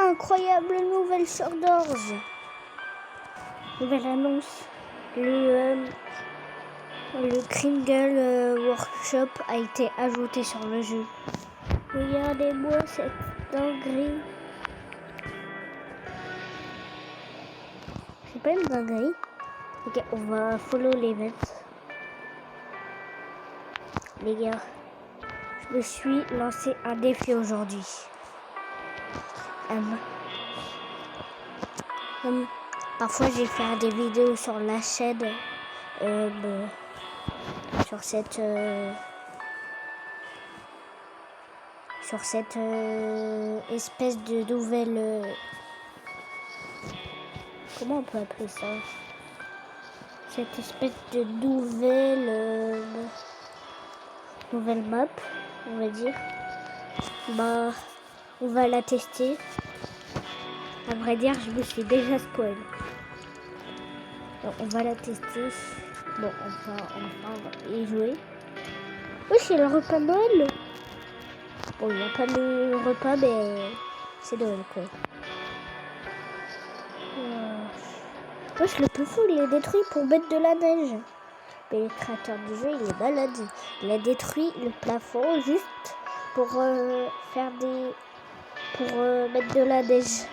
incroyable nouvelle sur d'orge. Nouvelle annonce. Le Kringle Workshop a été ajouté sur le jeu. Regardez-moi cette dinguerie. C'est pas une dinguerie. Ok, on va follow l'event. Les gars, je me suis lancé un défi aujourd'hui. Parfois j'ai fait des vidéos sur la chaîne sur cette espèce de nouvelle comment on peut appeler ça, cette espèce de nouvelle map, on va dire. Bah on va la tester. À vrai dire, je me suis déjà spoil. Donc, on va la tester. Bon, on va y jouer. Oui, c'est le repas de Noël. Bon, il n'y a pas de repas, mais c'est Noël, quoi. Wesh, le plafond, il est détruit pour mettre de la neige. Mais le créateur du jeu, il est malade. Il a détruit le plafond juste pour mettre de la neige.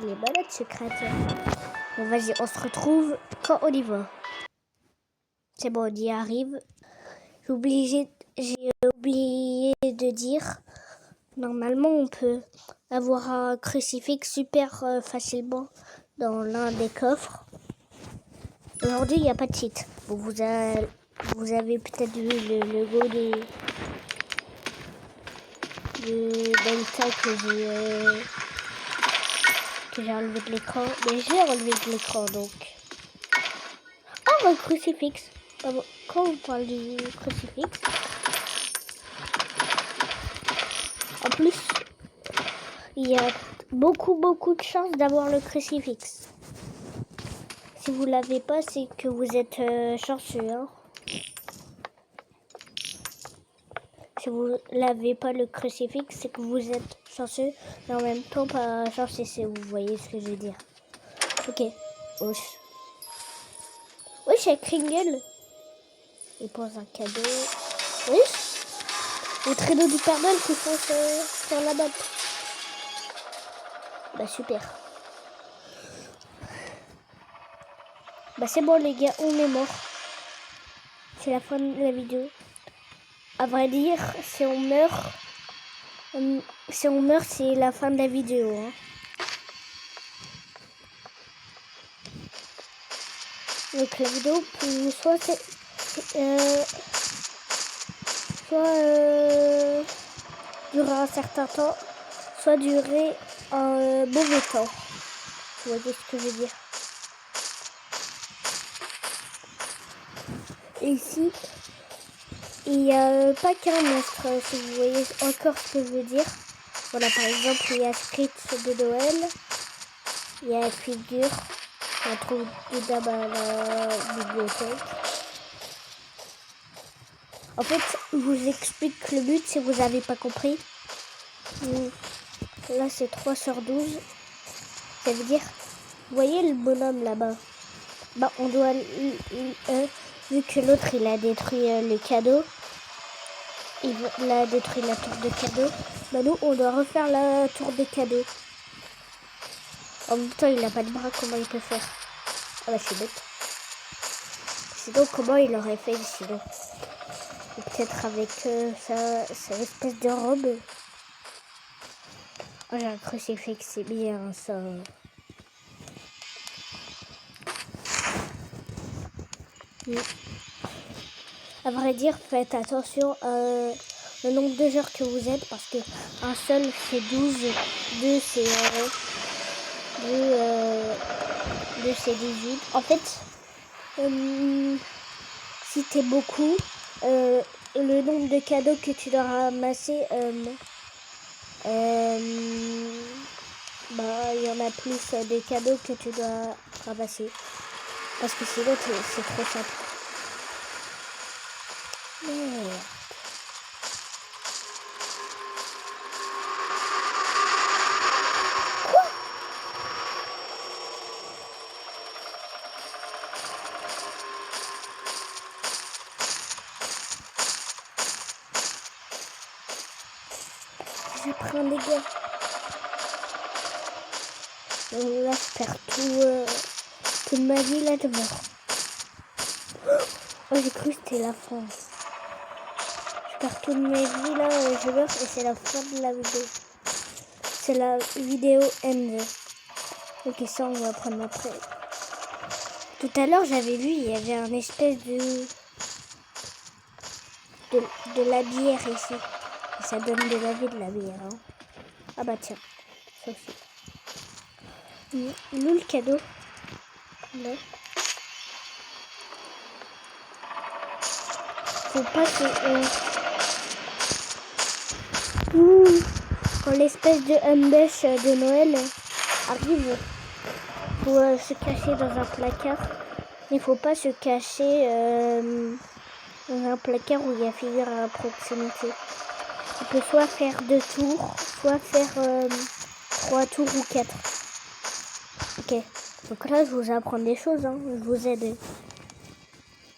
Il est malade, ce créateur. Bon, vas-y, on se retrouve quand on y va. C'est bon, on y arrive. J'ai oublié de dire, normalement, on peut avoir un crucifix super facilement dans l'un des coffres. Aujourd'hui, il n'y a pas de cheat. Bon, vous avez peut-être vu le logo de Delta que j'ai enlevé de l'écran. Mais j'ai enlevé de l'écran, donc... Oh, un crucifix. Quand on parle du crucifix, en plus, il y a beaucoup de chance d'avoir le crucifix. Si vous l'avez pas, c'est que vous êtes chanceux. Hein. Si vous l'avez pas le crucifix, c'est que vous êtes chanceux, mais en même temps pas chanceux, si vous voyez ce que je veux dire. Ok. Wesh, c'est Kringle. Il pose un cadeau. Wesh. Le traîneau du Père Noël qui fonce sur la map. Bah super. Bah c'est bon les gars, on est mort. C'est la fin de la vidéo. À vrai dire, si on meurt, c'est la fin de la vidéo. Hein. Donc la vidéo peut soit durer un certain temps, soit durer un mauvais temps. Vous voyez ce que je veux dire. Et ici, il n'y a pas qu'un monstre, si vous voyez encore ce que je veux dire. Voilà, par exemple, il y a Scritch de Noël, il y a figure qu'on trouve dedans à la bibliothèque. En fait, je vous explique le but si vous n'avez pas compris. Là, c'est 3/12. Ça veut dire, vous voyez le bonhomme là-bas? Bah, on doit, vu que l'autre, il a détruit le cadeau, il a détruit la tour de cadeau, bah nous, on doit refaire la tour de cadeau. En même temps, il n'a pas de bras, comment il peut faire? Ah bah, je suis bête. Sinon, comment il aurait fait sinon? Peut-être avec sa espèce de robe. Oh, j'ai un crucifix, c'est bien ça. À vrai dire, faites attention le nombre de joueurs que vous êtes parce que un seul c'est 12, deux c'est 18. En fait, si t'es beaucoup, le nombre de cadeaux que tu dois ramasser, bah il y en a plus des cadeaux que tu dois ramasser parce que sinon c'est trop simple. Merde. Quoi? un dégât. Donc là, je perds toute ma vie, là, je meurs. Oh, j'ai cru que c'était la fin. Je perds toute ma vie, là, je meurs et c'est la fin de la vidéo. C'est la vidéo end. Ok, ça, on va prendre après. Tout à l'heure, j'avais vu, il y avait un espèce de la bière ici. Et ça donne de la vie de la bière. Hein. Ah bah tiens, ça aussi. Il est où le cadeau? Là. Faut pas que... Quand l'espèce de ambush de Noël arrive, faut se cacher dans un placard. Il faut pas se cacher dans un placard où il y a figure à proximité. On peut soit faire 2 tours, soit faire 3 tours ou 4. Ok, donc là je vous apprends des choses, hein. Je vous aide.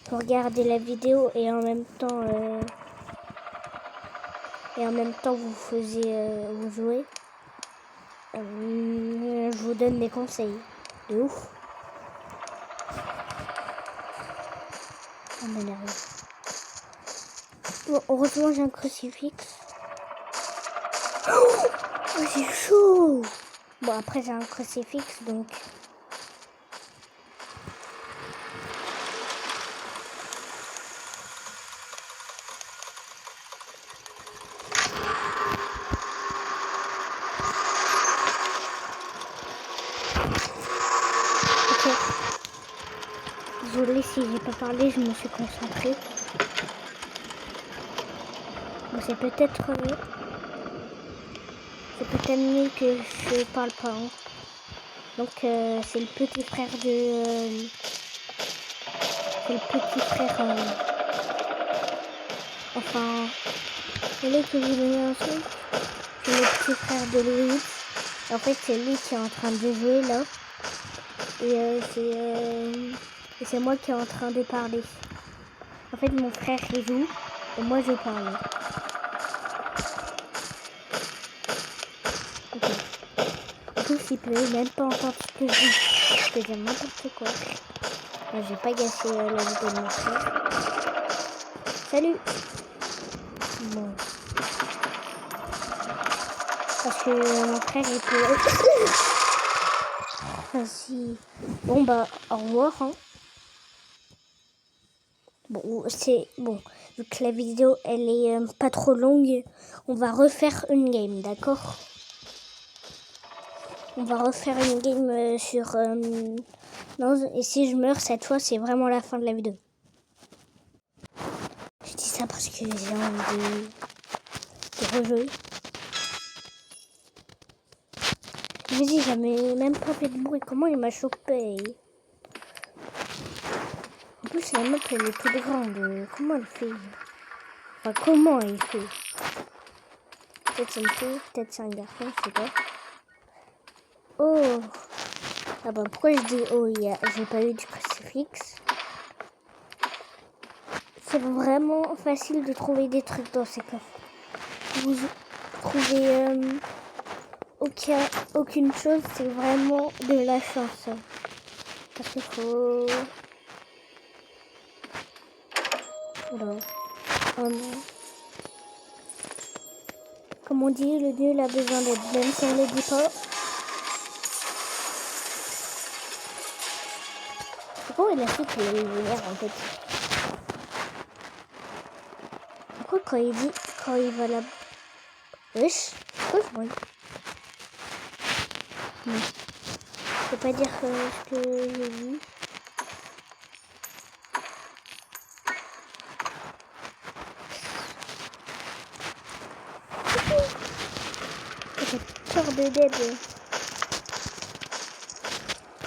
Pour regarder la vidéo et en même temps vous vous jouez. Je vous donne des conseils. De ouf. On m'énerve. Bon, heureusement j'ai un crucifix. Oh, c'est chaud. Bon, après j'ai un crucifix donc. Ok. Désolée si j'ai pas parlé, je me suis concentrée. Bon, c'est peut-être mieux. C'est peut-être mieux que je parle pas. Hein. Donc c'est le petit frère de... c'est le petit frère... enfin... Vous voulez que je vous donne un truc? C'est le petit frère de Louis. En fait c'est lui qui est en train de jouer là. Et c'est moi qui est en train de parler. En fait mon frère il joue et moi je parle. Ok. En plus il peut même pas entendre ce que je dis. Je peux dire n'importe quoi. Moi, j'ai pas gâché la vidéo de mon frère. Salut. Bon. Parce que mon frère il peut... Vas-y. Bon bah au revoir. Hein. Bon c'est bon. Vu que la vidéo elle est pas trop longue, on va refaire une game, d'accord? On va refaire une game sur... Non, et si je meurs cette fois, c'est vraiment la fin de la vidéo. Je dis ça parce que j'ai envie de rejouer. Vas-y, j'avais même pas fait de bruit. Comment il m'a chopé? En plus, la map, elle est toute grande. Comment elle fait? Enfin, comment il fait? Peut-être c'est une fille, peut-être c'est un garçon, je sais pas. Oh! Ah bah, pourquoi je dis oh, j'ai pas eu du crucifix? C'est vraiment facile de trouver des trucs dans ces coffres. Vous trouvez aucune chose, c'est vraiment de la chance. Parce qu'il faut... Alors, comme on dit, le nul a besoin d'aide, même si on ne le dit pas. Pourquoi il a fait qu'il allait venir en fait? Pourquoi quand il va là... Wesh, pourquoi je brûle? Non. Je peux pas dire ce que j'ai vu. J'ai peur de dead.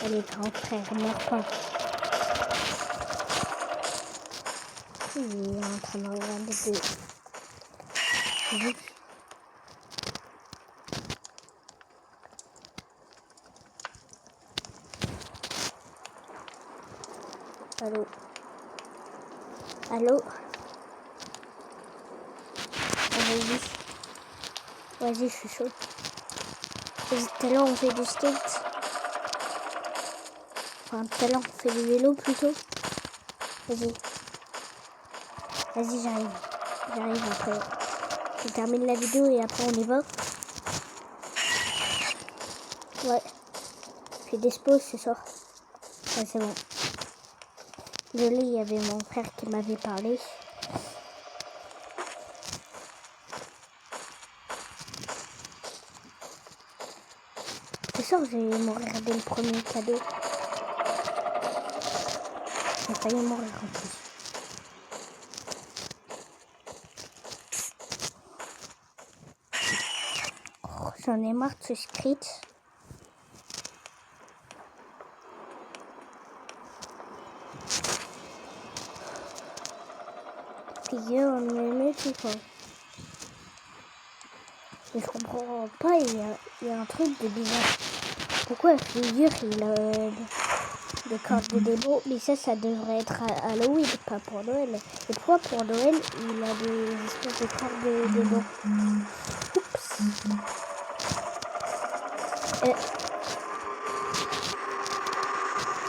Allez, grand frère, meurs pas. Il est en train de regarder de... Allô? Allô? Vas-y. Vas-y, je suis chaud. Vas-y, tout à l'heure, on fait du skate. Enfin, tout à l'heure, on fait du vélo plutôt. Vas-y. Vas-y, j'arrive. J'arrive après. Je termine la vidéo et après, on y va. Ouais. Je fais des pauses ce soir. Ouais, c'est bon. Désolé, il y avait mon frère qui m'avait parlé. Ce soir, j'ai regardé le premier cadeau. J'ai failli mourir en plus. Oh, j'en ai marre de ce script. Figure, on me met tout quoi. Et je comprends pas, il y a un truc de bizarre. Pourquoi Figure, il a des cartes de démo? Mais ça devrait être à Halloween, pas pour Noël. Et pourquoi pour Noël, il a des espèces de cartes de démo? Oups.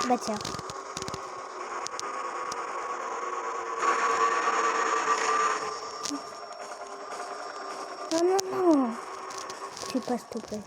Bah tiens. Non, non, non. Tu passes, s'il te plaît.